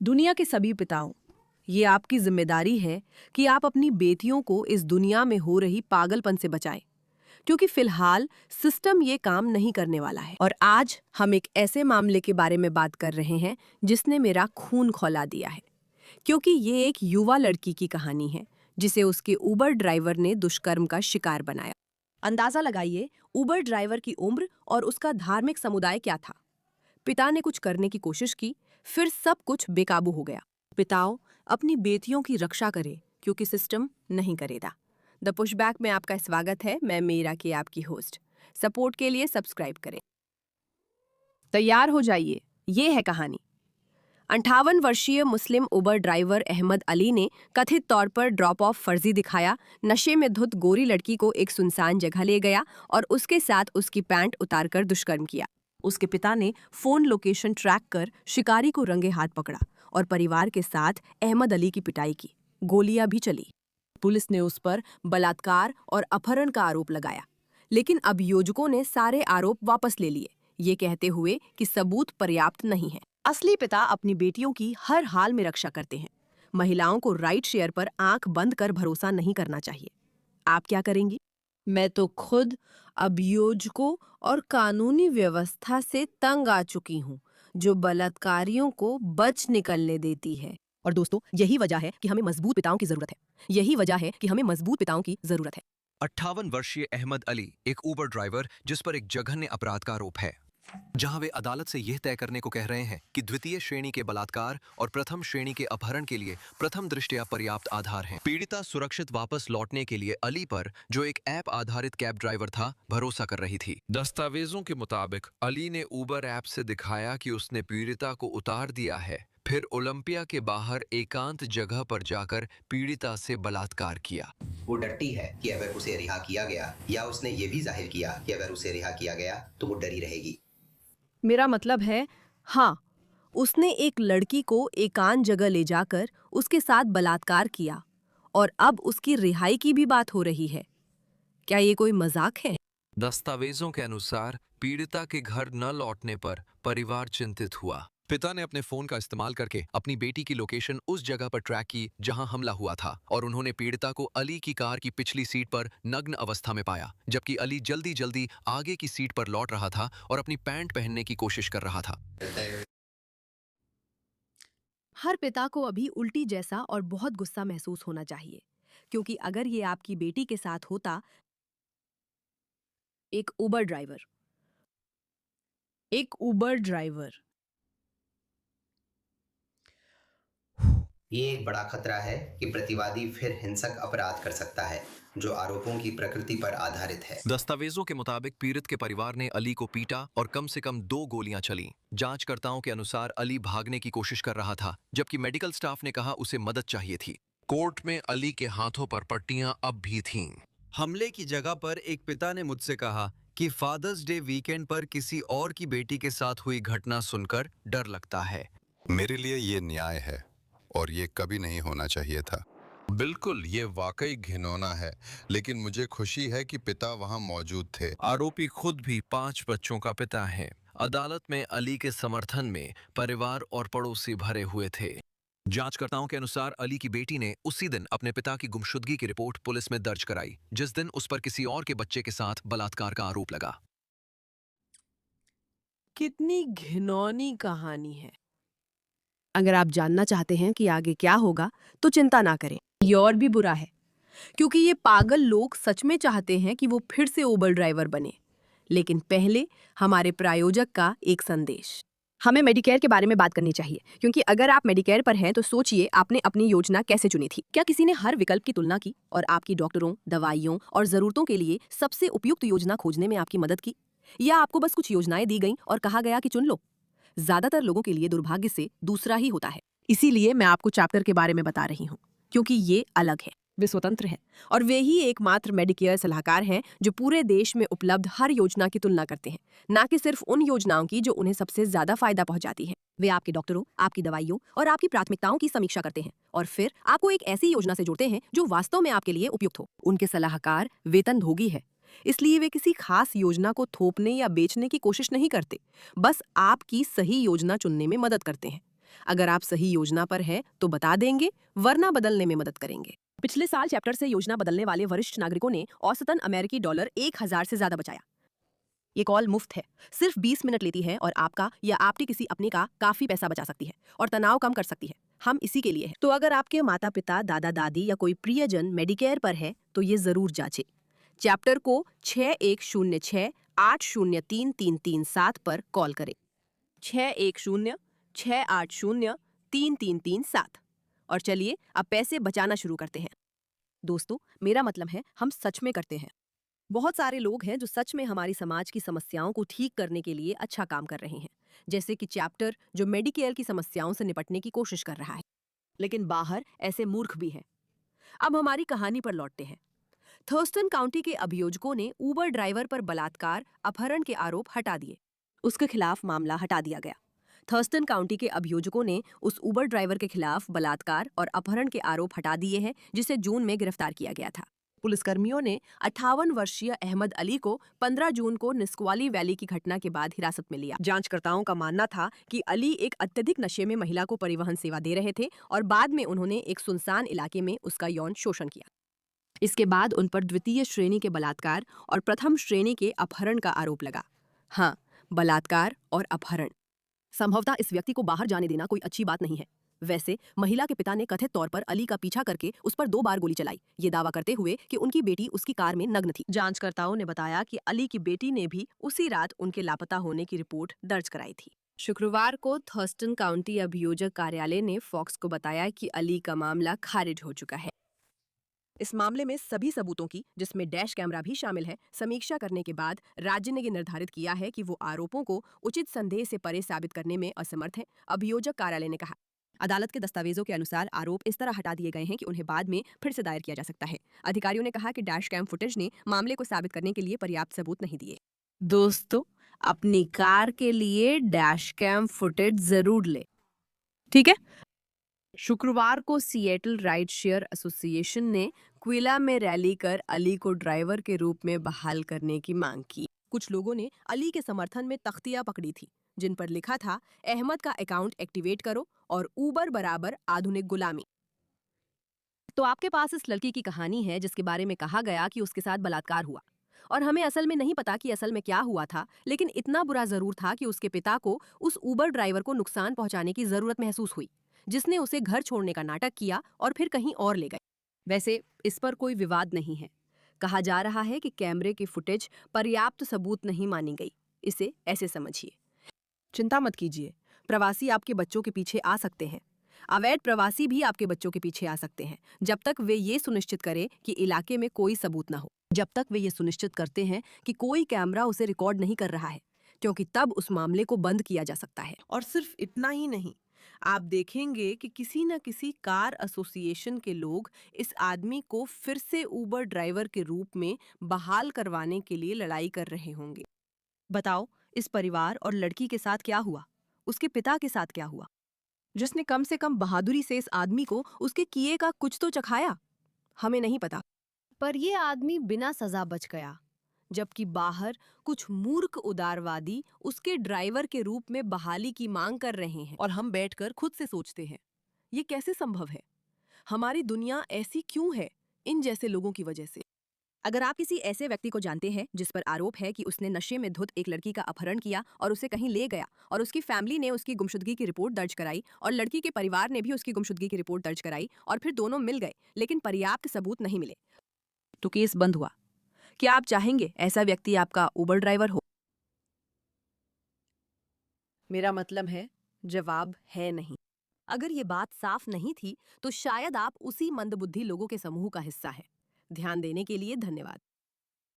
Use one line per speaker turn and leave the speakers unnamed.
दुनिया के सभी पिताओं, ये आपकी जिम्मेदारी है कि आप अपनी बेटियों को इस दुनिया में हो रही पागलपन से बचाएं, क्योंकि फिलहाल सिस्टम ये काम नहीं करने वाला है। और आज हम एक ऐसे मामले के बारे में बात कर रहे हैं जिसने मेरा खून खौला दिया है, क्योंकि ये एक युवा लड़की की कहानी है जिसे उसके उबर ड्राइवर ने दुष्कर्म का शिकार बनाया। अंदाजा लगाइए, उबर ड्राइवर की उम्र और उसका धार्मिक समुदाय क्या था। पिता ने कुछ करने की कोशिश की, फिर सब कुछ बेकाबू हो गया। पिताओं, अपनी बेटियों की रक्षा करें, क्योंकि सिस्टम नहीं करेगा। द पुशबैक में आपका स्वागत है। मैं मीरा की आपकी होस्ट। सपोर्ट के लिए सब्सक्राइब करें। तैयार हो जाइए, ये है कहानी। 58 वर्षीय मुस्लिम उबर ड्राइवर अहमद अली ने कथित तौर पर ड्रॉप ऑफ फर्जी दिखाया, नशे में धुत गोरी लड़की को एक सुनसान जगह ले गया और उसके साथ उसकी पैंट उतारकर दुष्कर्म किया। उसके पिता ने फोन लोकेशन ट्रैक कर शिकारी को रंगे हाथ पकड़ा और परिवार के साथ अहमद अली की पिटाई की। गोलियां भी चली। पुलिस ने उस पर बलात्कार और अपहरण का आरोप लगाया, लेकिन अभियोजकों ने सारे आरोप वापस ले लिए, ये कहते हुए कि सबूत पर्याप्त नहीं है। असली पिता अपनी बेटियों की हर हाल में रक्षा करते हैं। महिलाओं को राइट शेयर पर आंख बंद कर भरोसा नहीं करना चाहिए। आप क्या करेंगी? मैं तो खुद अभियोजकों और कानूनी व्यवस्था से तंग आ चुकी हूँ, जो बलात्कारियों को बच निकलने देती है। और दोस्तों, यही वजह है कि हमें मजबूत पिताओं की जरूरत है। यही वजह है कि हमें मजबूत पिताओं की जरूरत है।
58 वर्षीय अहमद अली एक उबर ड्राइवर जिस पर एक जघन्य अपराध का आरोप है, जहां वे अदालत से यह तय करने को कह रहे हैं कि द्वितीय श्रेणी के बलात्कार और प्रथम श्रेणी के अपहरण के लिए प्रथम दृष्टया पर्याप्त आधार हैं। पीड़िता सुरक्षित वापस लौटने के लिए अली पर, जो एक ऐप आधारित कैब ड्राइवर था, भरोसा कर रही थी।
दस्तावेजों के मुताबिक अली ने उबर ऐप से दिखाया कि उसने पीड़िता को उतार दिया है, फिर ओलंपिया के बाहर एकांत जगह पर जाकर पीड़िता से बलात्कार किया।
वो डरती है कि अगर उसे रिहा किया गया, या उसने ये भी जाहिर किया कि अगर उसे रिहा किया गया तो वो डरी रहेगी।
मेरा मतलब है, हाँ, उसने एक लड़की को एकांत जगह ले जाकर उसके साथ बलात्कार किया और अब उसकी रिहाई की भी बात हो रही है। क्या ये कोई मजाक है?
दस्तावेजों के अनुसार पीड़िता के घर न लौटने पर परिवार चिंतित हुआ।
पिता ने अपने फोन का इस्तेमाल करके अपनी बेटी की लोकेशन उस जगह पर ट्रैक की जहां हमला हुआ था, और उन्होंने पीड़िता को अली की कार की पिछली सीट पर नग्न अवस्था में पाया, जबकि अली जल्दी जल्दी आगे की सीट पर लौट रहा था और अपनी पैंट पहनने की कोशिश कर रहा था।
हर पिता को अभी उल्टी जैसा और बहुत गुस्सा महसूस होना चाहिए, क्योंकि अगर ये आपकी बेटी के साथ होता। एक उबर ड्राइवर
ये एक बड़ा खतरा है कि प्रतिवादी फिर हिंसक अपराध कर सकता है, जो आरोपों की प्रकृति पर आधारित है।
दस्तावेजों के मुताबिक पीड़ित के परिवार ने अली को पीटा और कम से कम 2 गोलियां चलीं। जांचकर्ताओं के अनुसार अली भागने की कोशिश कर रहा था, जबकि मेडिकल स्टाफ ने कहा उसे मदद चाहिए थी।
कोर्ट में अली के हाथों पर पट्टियां अब भी थीं।
हमले की जगह पर एक पिता ने मुझसे कहा कि फादर्स डे वीकेंड पर किसी और की बेटी के साथ हुई घटना सुनकर डर लगता है।
मेरे लिए ये न्याय है और ये कभी नहीं होना चाहिए था।
बिल्कुल, ये वाकई घिनौना है, लेकिन मुझे खुशी है कि पिता वहां मौजूद थे।
आरोपी खुद भी 5 बच्चों का पिता है। अदालत में अली के समर्थन में परिवार और पड़ोसी भरे हुए थे। जांचकर्ताओं के अनुसार अली की बेटी ने उसी दिन अपने पिता की गुमशुदगी की रिपोर्ट पुलिस में दर्ज कराई, जिस दिन उस पर किसी और के बच्चे के साथ बलात्कार का आरोप लगा।
कितनी घिनौनी कहानी है। अगर आप जानना चाहते हैं कि आगे क्या होगा, तो चिंता ना करें। ये और भी बुरा है, क्योंकि ये पागल लोग सच में चाहते हैं कि वो फिर से उबर ड्राइवर बने। लेकिन पहले हमारे प्रायोजक का एक संदेश। हमें मेडिकेयर के बारे में बात करनी चाहिए, क्योंकि अगर आप मेडिकेयर पर हैं तो सोचिए आपने अपनी योजना कैसे चुनी थी। क्या किसी ने हर विकल्प की तुलना की और आपकी डॉक्टरों, दवाइयों और जरूरतों के लिए सबसे उपयुक्त योजना खोजने में आपकी मदद की, या आपको बस कुछ योजनाएं दी गईं और कहा गया कि चुन लो? ज्यादातर लोगों के लिए दुर्भाग्य से दूसरा ही होता है। इसीलिए मैं आपको चैप्टर के बारे में बता रही हूँ, क्योंकि ये अलग है। वे स्वतंत्र हैं और वे ही एकमात्र मेडिकेयर सलाहकार हैं जो पूरे देश में उपलब्ध हर योजना की तुलना करते हैं, ना कि सिर्फ उन योजनाओं की जो उन्हें सबसे ज्यादा फायदा पहुंचाती हैं। वे आपके डॉक्टरों, आपकी दवाइयों और आपकी प्राथमिकताओं की समीक्षा करते हैं और फिर आपको एक ऐसी योजना से जोड़ते हैं जो वास्तव में आपके लिए उपयुक्त हो। उनके सलाहकार वेतनभोगी है, इसलिए वे किसी खास योजना को थोपने या बेचने की कोशिश नहीं करते, बस आपकी सही योजना चुनने में मदद करते हैं। अगर आप सही योजना पर हैं तो बता देंगे, वरना बदलने में मदद करेंगे। पिछले साल चैप्टर से योजना बदलने वाले वरिष्ठ नागरिकों ने औसतन अमेरिकी डॉलर 1000 से ज्यादा बचाया। ये कॉल मुफ्त है, सिर्फ 20 मिनट लेती है और आपका या आपके किसी अपने का काफी पैसा बचा सकती है और तनाव कम कर सकती है। हम इसी के लिए हैं। तो अगर आपके माता पिता, दादा दादी या कोई प्रियजन मेडिकेयर पर है तो ये जरूर जांचें। चैप्टर को 6106-803-3337 पर कॉल करें। 6106-803-3337। और चलिए अब पैसे बचाना शुरू करते हैं। दोस्तों, मेरा मतलब है हम सच में करते हैं। बहुत सारे लोग हैं जो सच में हमारी समाज की समस्याओं को ठीक करने के लिए अच्छा काम कर रहे हैं, जैसे कि चैप्टर जो मेडिकेयर की समस्याओं से निपटने की कोशिश कर रहा है। लेकिन बाहर ऐसे मूर्ख भी हैं। अब हमारी कहानी पर लौटते हैं। थर्स्टन काउंटी के अभियोजकों ने ऊबर ड्राइवर पर बलात्कार, अपहरण के आरोप हटा दिए। उसके खिलाफ मामला हटा दिया गया। थर्स्टन काउंटी के अभियोजकों ने उस ऊबर ड्राइवर के खिलाफ बलात्कार और अपहरण के आरोप हटा दिए हैं, जिसे जून में गिरफ्तार किया गया था। पुलिसकर्मियों ने 58 वर्षीय अहमद अली को 15 जून को निस्क्वाली वैली की घटना के बाद हिरासत में लिया। जांचकर्ताओं का मानना था कि अली एक अत्यधिक नशे में महिला को परिवहन सेवा दे रहे थे और बाद में उन्होंने एक सुनसान इलाके में उसका यौन शोषण किया। इसके बाद उन पर द्वितीय श्रेणी के बलात्कार और प्रथम श्रेणी के अपहरण का आरोप लगा। हाँ, बलात्कार और अपहरण। संभवतः इस व्यक्ति को बाहर जाने देना कोई अच्छी बात नहीं है। वैसे महिला के पिता ने कथित तौर पर अली का पीछा करके उस पर 2 बार गोली चलाई, ये दावा करते हुए कि उनकी बेटी उसकी कार में नग्न थी। जांचकर्ताओं ने बताया कि अली की बेटी ने भी उसी रात उनके लापता होने की रिपोर्ट दर्ज कराई थी। शुक्रवार को थर्स्टन काउंटी अभियोजक कार्यालय ने फॉक्स को बताया कि अली का मामला खारिज हो चुका है। इस मामले में सभी सबूतों की, जिसमें डैश कैमरा भी शामिल है, समीक्षा करने के बाद राज्य ने ये निर्धारित किया है कि वो आरोपों को उचित संदेह से परे साबित करने में असमर्थ है, अभियोजक कार्यालय ने कहा। अदालत के दस्तावेजों के अनुसार आरोप इस तरह हटा दिए गए हैं कि उन्हें बाद में फिर से दायर किया जा सकता है। अधिकारियों ने कहा कि डैश कैम फुटेज ने मामले को साबित करने के लिए पर्याप्त सबूत नहीं दिए। दोस्तों, अपनी कार के लिए डैश कैम फुटेज जरूर ले, ठीक है? शुक्रवार को सिएटल राइड शेयर एसोसिएशन ने क्विला में रैली कर अली को ड्राइवर के रूप में बहाल करने की मांग की। कुछ लोगों ने अली के समर्थन में तख्तियां पकड़ी थी, जिन पर लिखा था, अहमद का अकाउंट एक्टिवेट करो और ऊबर बराबर आधुनिक गुलामी। तो आपके पास इस लड़की की कहानी है जिसके बारे में कहा गया कि उसके साथ बलात्कार हुआ और हमें असल में नहीं पता कि असल में क्या हुआ था, लेकिन इतना बुरा जरूर था कि उसके पिता को उस ऊबर ड्राइवर को नुकसान पहुंचाने की जरूरत महसूस हुई, जिसने उसे घर छोड़ने का नाटक किया और फिर कहीं और ले गए। वैसे इस पर कोई विवाद नहीं है। कहा जा रहा है कि कैमरे की फुटेज पर्याप्त सबूत नहीं मानी गई। इसे ऐसे समझिए, चिंता मत कीजिए, प्रवासी आपके बच्चों के पीछे आ सकते हैं। अवैध प्रवासी भी आपके बच्चों के पीछे आ सकते हैं, जब तक वे ये सुनिश्चित करें कि इलाके में कोई सबूत ना हो, जब तक वे ये सुनिश्चित करते हैं कि कोई कैमरा उसे रिकॉर्ड नहीं कर रहा है, क्योंकि तब उस मामले को बंद किया जा सकता है। और सिर्फ इतना ही नहीं, आप देखेंगे कि किसी न किसी कार एसोसिएशन के लोग इस आदमी को फिर से ऊबर ड्राइवर के रूप में बहाल करवाने के लिए लड़ाई कर रहे होंगे। बताओ, इस परिवार और लड़की के साथ क्या हुआ? उसके पिता के साथ क्या हुआ, जिसने कम से कम बहादुरी से इस आदमी को उसके किए का कुछ तो चखाया? हमें नहीं पता, पर ये आदमी बिना सजा बच गया, जबकि बाहर कुछ मूर्ख उदारवादी उसके ड्राइवर के रूप में बहाली की मांग कर रहे हैं। और हम बैठकर खुद से सोचते हैं, ये कैसे संभव है? हमारी दुनिया ऐसी क्यों है? इन जैसे लोगों की वजह से। अगर आप किसी ऐसे व्यक्ति को जानते हैं जिस पर आरोप है कि उसने नशे में धुत एक लड़की का अपहरण किया और उसे कहीं ले गया और उसकी फैमिली ने उसकी गुमशुदगी की रिपोर्ट दर्ज कराई और लड़की के परिवार ने भी उसकी गुमशुदगी की रिपोर्ट दर्ज कराई और फिर दोनों मिल गए लेकिन पर्याप्त सबूत नहीं मिले, तो केस बंद हुआ। क्या आप चाहेंगे ऐसा व्यक्ति आपका ऊबर ड्राइवर हो? मेरा मतलब है, जवाब है नहीं। अगर ये बात साफ नहीं थी तो शायद आप उसी मंदबुद्धि लोगों के समूह का हिस्सा हैं। ध्यान देने के लिए धन्यवाद।